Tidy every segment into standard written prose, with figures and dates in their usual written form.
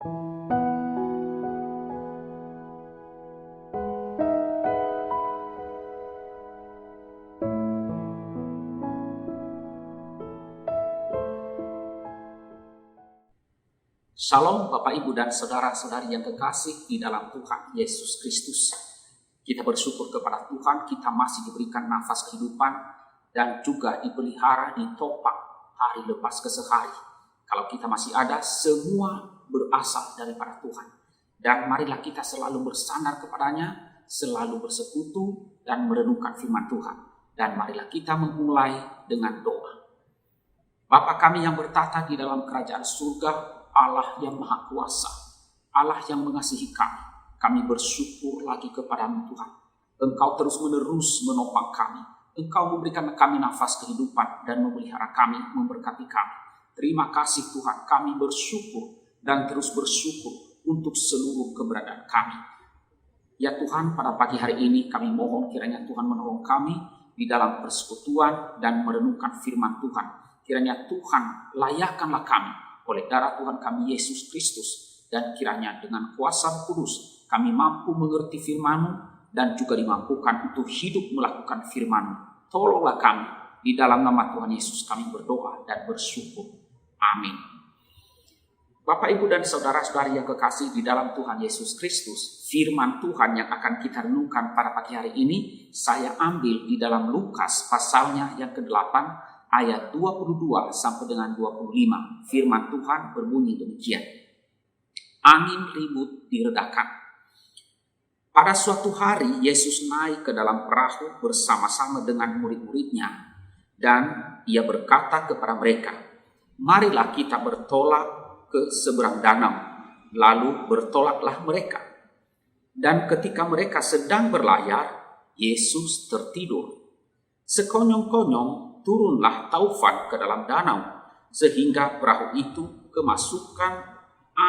Shalom Bapak Ibu dan Saudara-saudari yang kekasih di dalam Tuhan Yesus Kristus. Kita bersyukur kepada Tuhan, kita masih diberikan nafas kehidupan dan juga dipelihara, ditopang hari lepas ke sehari. Kalau kita masih ada, semua berasal daripada Tuhan. Dan marilah kita selalu bersandar kepadanya, selalu bersekutu dan merenungkan firman Tuhan. Dan marilah kita memulai dengan doa. Bapa kami yang bertata di dalam kerajaan surga, Allah yang Maha Kuasa, Allah yang mengasihi kami bersyukur lagi kepadamu Tuhan. Engkau terus menerus menopang kami, Engkau memberikan kami nafas kehidupan dan memelihara kami, memberkati kami. Terima kasih Tuhan, kami bersyukur dan terus bersyukur untuk seluruh keberadaan kami. Ya Tuhan, pada pagi hari ini kami mohon kiranya Tuhan menolong kami di dalam persekutuan dan merenungkan firman Tuhan. Kiranya Tuhan layakkanlah kami oleh darah Tuhan kami Yesus Kristus, dan kiranya dengan kuasa kudus kami mampu mengerti firman-Mu dan juga dimampukan untuk hidup melakukan firman-Mu. Tolonglah kami, di dalam nama Tuhan Yesus kami berdoa dan bersyukur. Amin. Bapak Ibu dan saudara-saudari yang kekasih di dalam Tuhan Yesus Kristus, firman Tuhan yang akan kita renungkan pada pagi hari ini saya ambil di dalam Lukas pasalnya yang ke-8 ayat 22 sampai dengan 25. Firman Tuhan berbunyi demikian. Angin ribut diredakan. Pada suatu hari Yesus naik ke dalam perahu bersama-sama dengan murid-muridnya, dan ia berkata kepada mereka, "Marilah kita bertolak ke seberang danau." Lalu bertolaklah mereka. Dan ketika mereka sedang berlayar, Yesus tertidur. Sekonyong-konyong turunlah taufan ke dalam danau, sehingga perahu itu kemasukan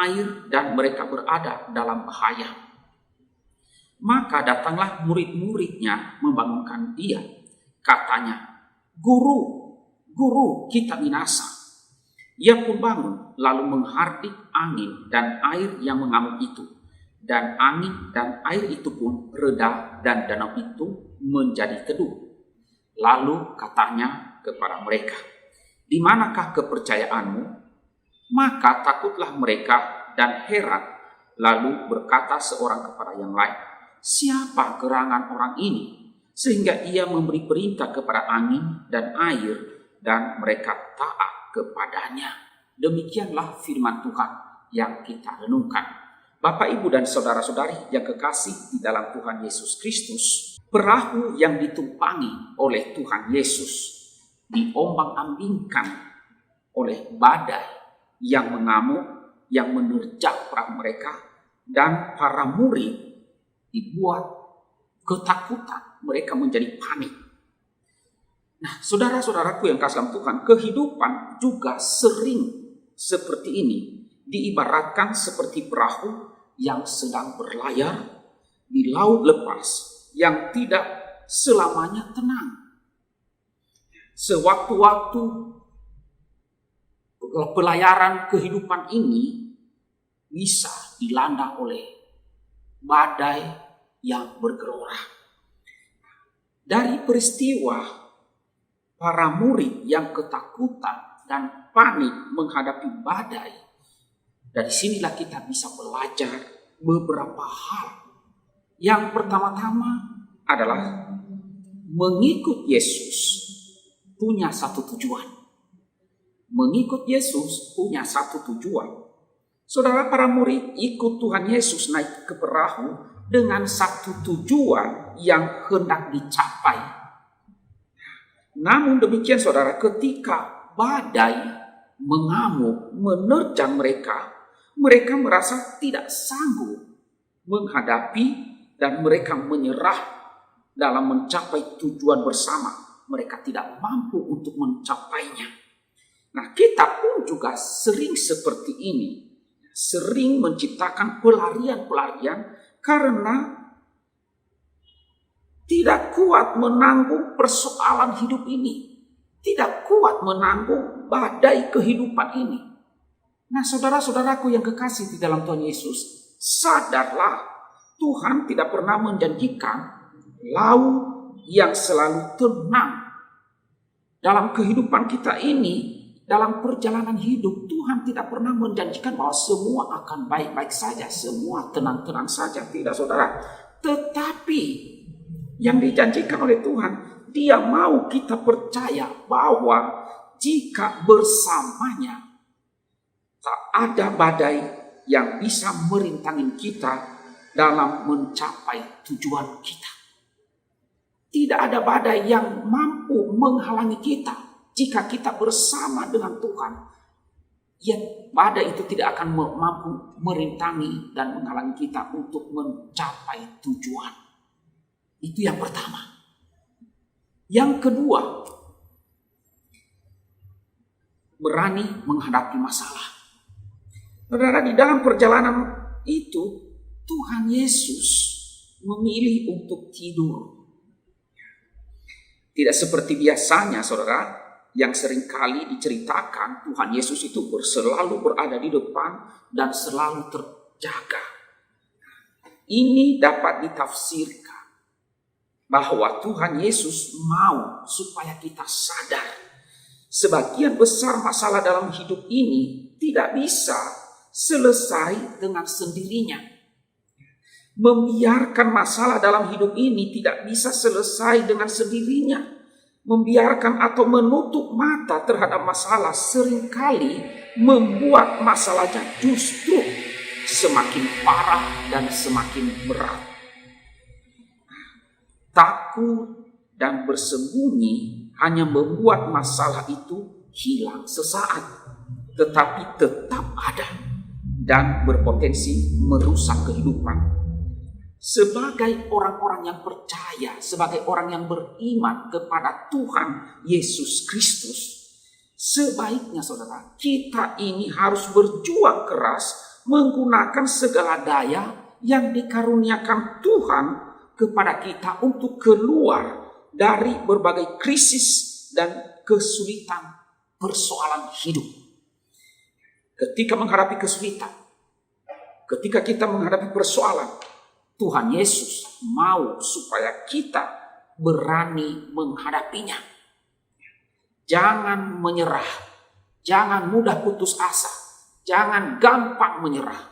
air dan mereka berada dalam bahaya. Maka datanglah murid-muridnya membangunkan dia. Katanya, Guru, kita binasa." Ia pun bangun, lalu menghardik angin dan air yang mengamuk itu. Dan angin dan air itu pun reda dan danau itu menjadi teduh. Lalu katanya kepada mereka, "Di manakah kepercayaanmu?" Maka takutlah mereka dan heran. Lalu berkata seorang kepada yang lain, "Siapa gerangan orang ini, sehingga ia memberi perintah kepada angin dan air, dan mereka taat kepadanya?" Demikianlah firman Tuhan yang kita renungkan. Bapak, Ibu, dan saudara-saudari yang kekasih di dalam Tuhan Yesus Kristus, perahu yang ditumpangi oleh Tuhan Yesus diombang-ambingkan oleh badai yang mengamuk, yang menerjang perahu mereka, dan para murid dibuat ketakutan, mereka menjadi panik. Nah, saudara-saudaraku yang kasih dalam Tuhan, kehidupan juga sering seperti ini, diibaratkan seperti perahu yang sedang berlayar di laut lepas yang tidak selamanya tenang. Sewaktu-waktu pelayaran kehidupan ini bisa dilanda oleh badai yang bergelora. Dari peristiwa para murid yang ketakutan dan panik menghadapi badai, dari sinilah kita bisa belajar beberapa hal. Yang pertama-tama adalah mengikut Yesus punya satu tujuan. Mengikut Yesus punya satu tujuan. Saudara, para murid ikut Tuhan Yesus naik ke perahu dengan satu tujuan yang hendak dicapai. Namun demikian saudara, ketika badai mengamuk, menerjang mereka merasa tidak sanggup menghadapi dan mereka menyerah dalam mencapai tujuan bersama. Mereka tidak mampu untuk mencapainya. Nah, kita pun juga sering seperti ini. Sering menciptakan pelarian-pelarian karena tidak kuat menanggung persoalan hidup ini. Tidak kuat menanggung badai kehidupan ini. Nah, saudara-saudaraku yang kekasih di dalam Tuhan Yesus, sadarlah Tuhan tidak pernah menjanjikan laut yang selalu tenang. Dalam kehidupan kita ini, dalam perjalanan hidup, Tuhan tidak pernah menjanjikan bahwa semua akan baik-baik saja, semua tenang-tenang saja. Tidak, saudara. Tetapi yang dijanjikan oleh Tuhan, Dia mau kita percaya bahwa jika bersamanya, tak ada badai yang bisa merintangin kita dalam mencapai tujuan kita. Tidak ada badai yang mampu menghalangi kita jika kita bersama dengan Tuhan. Ya, badai itu tidak akan mampu merintangi dan menghalangi kita untuk mencapai tujuan. Itu yang pertama. Yang kedua, berani menghadapi masalah. Saudara, di dalam perjalanan itu, Tuhan Yesus memilih untuk tidur. Tidak seperti biasanya, saudara, yang seringkali diceritakan Tuhan Yesus itu selalu berada di depan dan selalu terjaga. Ini dapat ditafsirkan bahwa Tuhan Yesus mau supaya kita sadar sebagian besar masalah dalam hidup ini tidak bisa selesai dengan sendirinya. Membiarkan masalah dalam hidup ini tidak bisa selesai dengan sendirinya. Membiarkan atau menutup mata terhadap masalah seringkali membuat masalahnya justru semakin parah dan semakin berat. Takut dan bersembunyi hanya membuat masalah itu hilang sesaat, tetapi tetap ada dan berpotensi merusak kehidupan. Sebagai orang-orang yang percaya, sebagai orang yang beriman kepada Tuhan Yesus Kristus, sebaiknya saudara, kita ini harus berjuang keras menggunakan segala daya yang dikaruniakan Tuhan kepada kita untuk keluar dari berbagai krisis dan kesulitan persoalan hidup. Ketika menghadapi kesulitan, ketika kita menghadapi persoalan, Tuhan Yesus mau supaya kita berani menghadapinya. Jangan menyerah, jangan mudah putus asa, jangan gampang menyerah.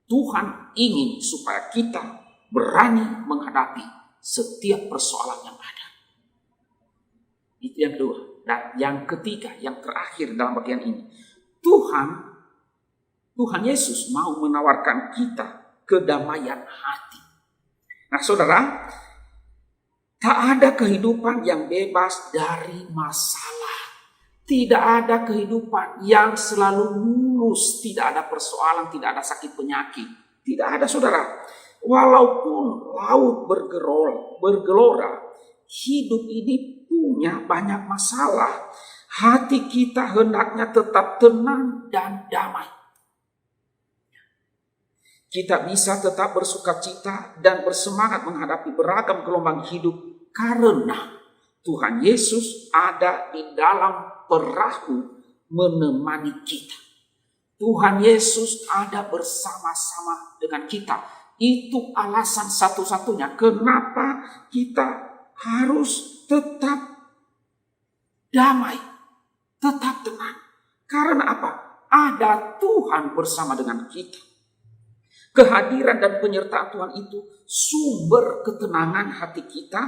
Tuhan ingin supaya kita berani menghadapi setiap persoalan yang ada. Itu yang kedua. Dan yang ketiga, yang terakhir dalam bagian ini, Tuhan Yesus mau menawarkan kita kedamaian hati. Nah, saudara, tak ada kehidupan yang bebas dari masalah. Tidak ada kehidupan yang selalu mulus, tidak ada persoalan, tidak ada sakit penyakit. Tidak ada, saudara. Walaupun laut bergelora, hidup ini punya banyak masalah. Hati kita hendaknya tetap tenang dan damai. Kita bisa tetap bersukacita dan bersemangat menghadapi beragam gelombang hidup karena Tuhan Yesus ada di dalam perahu menemani kita. Tuhan Yesus ada bersama-sama dengan kita. Itu alasan satu-satunya kenapa kita harus tetap damai, tetap tenang. Karena apa? Ada Tuhan bersama dengan kita. Kehadiran dan penyertaan Tuhan itu sumber ketenangan hati kita,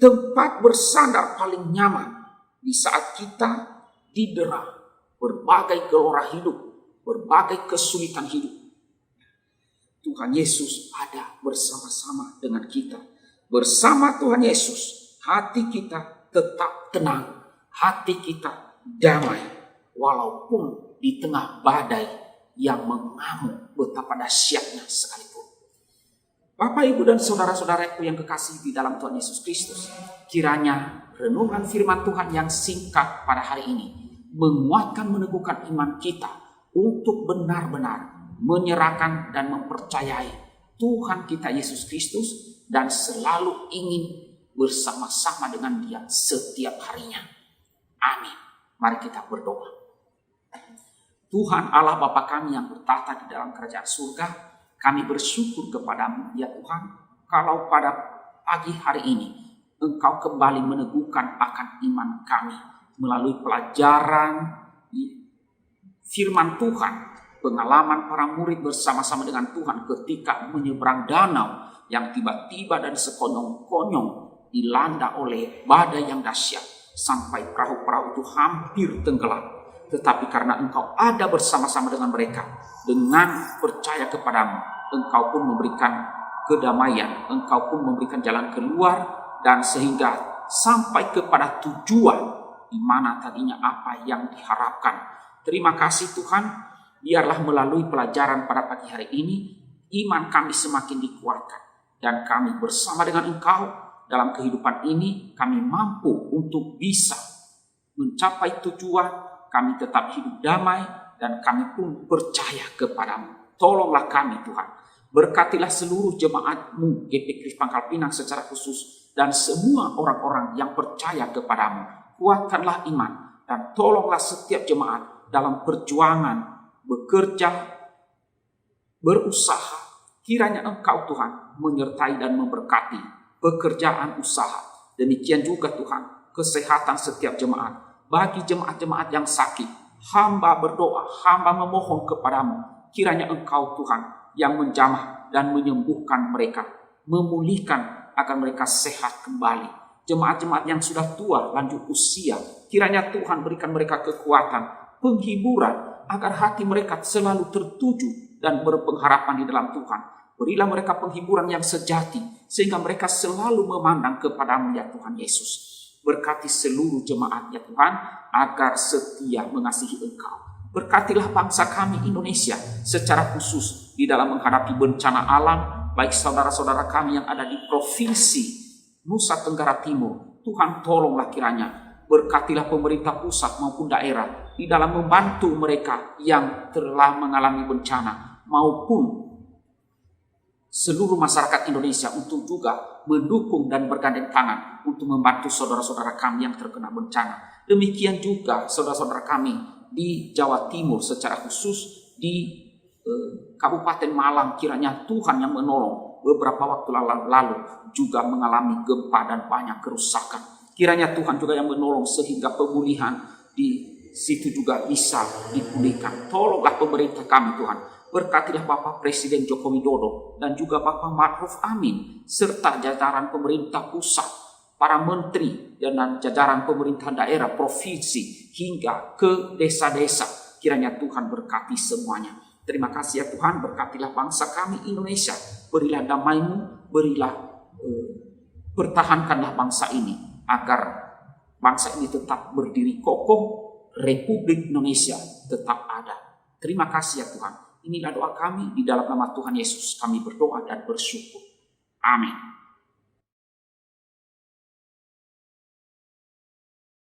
tempat bersandar paling nyaman di saat kita didera berbagai gelora hidup, berbagai kesulitan hidup. Tuhan Yesus ada bersama-sama dengan kita. Bersama Tuhan Yesus, hati kita tetap tenang, hati kita damai, walaupun di tengah badai yang mengamuk betapa dahsyatnya sekalipun. Bapak, Ibu, dan saudara-saudaraku yang kekasih di dalam Tuhan Yesus Kristus, kiranya renungan firman Tuhan yang singkat pada hari ini menguatkan, meneguhkan iman kita untuk benar-benar menyerahkan dan mempercayai Tuhan kita Yesus Kristus dan selalu ingin bersama-sama dengan Dia setiap harinya. Amin. Mari kita berdoa. Tuhan Allah Bapa kami yang bertata di dalam kerajaan surga, kami bersyukur kepadamu ya Tuhan, kalau pada pagi hari ini Engkau kembali meneguhkan akan iman kami melalui pelajaran firman Tuhan, pengalaman para murid bersama-sama dengan Tuhan ketika menyeberang danau yang tiba-tiba dan sekonyong-konyong dilanda oleh badai yang dahsyat sampai perahu-perahu itu hampir tenggelam. Tetapi karena Engkau ada bersama-sama dengan mereka, dengan percaya kepadamu, Engkau pun memberikan kedamaian, Engkau pun memberikan jalan keluar, dan sehingga sampai kepada tujuan di mana tadinya apa yang diharapkan. Terima kasih Tuhan, biarlah melalui pelajaran pada pagi hari ini, iman kami semakin dikuatkan, dan kami bersama dengan Engkau dalam kehidupan ini, kami mampu untuk bisa mencapai tujuan. Kami tetap hidup damai dan kami pun percaya kepadamu. Tolonglah kami Tuhan. Berkatilah seluruh jemaat-Mu GP Kris Pangkal Pinang secara khusus dan semua orang-orang yang percaya kepadamu. Kuatkanlah iman dan tolonglah setiap jemaat dalam perjuangan, bekerja, berusaha. Kiranya Engkau Tuhan menyertai dan memberkati pekerjaan usaha. Demikian juga Tuhan kesehatan setiap jemaat. Bagi jemaat-jemaat yang sakit, hamba berdoa, hamba memohon kepadamu. Kiranya Engkau Tuhan yang menjamah dan menyembuhkan mereka, memulihkan agar mereka sehat kembali. Jemaat-jemaat yang sudah tua, lanjut usia, kiranya Tuhan berikan mereka kekuatan, penghiburan, agar hati mereka selalu tertuju dan berpengharapan di dalam Tuhan. Berilah mereka penghiburan yang sejati, sehingga mereka selalu memandang kepadamu ya Tuhan Yesus. Berkati seluruh jemaat ya Tuhan, agar setia mengasihi Engkau. Berkatilah bangsa kami Indonesia secara khusus di dalam menghadapi bencana alam, baik saudara-saudara kami yang ada di provinsi Nusa Tenggara Timur. Tuhan tolonglah kiranya, berkatilah pemerintah pusat maupun daerah di dalam membantu mereka yang telah mengalami bencana, maupun seluruh masyarakat Indonesia untuk juga mendukung dan bergandeng tangan untuk membantu saudara-saudara kami yang terkena bencana. Demikian juga saudara-saudara kami di Jawa Timur secara khusus di Kabupaten Malang, kiranya Tuhan yang menolong. Beberapa waktu lalu juga mengalami gempa dan banyak kerusakan. Kiranya Tuhan juga yang menolong sehingga pemulihan di situ juga bisa dipulihkan. Tolonglah pemerintah kami Tuhan. Berkatilah Bapak Presiden Joko Widodo dan juga Bapak Ma'ruf Amin serta jajaran pemerintah pusat, para menteri dan jajaran pemerintah daerah, provinsi hingga ke desa-desa. Kiranya Tuhan berkati semuanya. Terima kasih ya Tuhan, berkatilah bangsa kami Indonesia. Berilah damai-Mu, berilah pertahankanlah bangsa ini agar bangsa ini tetap berdiri kokoh, Republik Indonesia tetap ada. Terima kasih ya Tuhan. Inilah doa kami di dalam nama Tuhan Yesus. Kami berdoa dan bersyukur. Amin.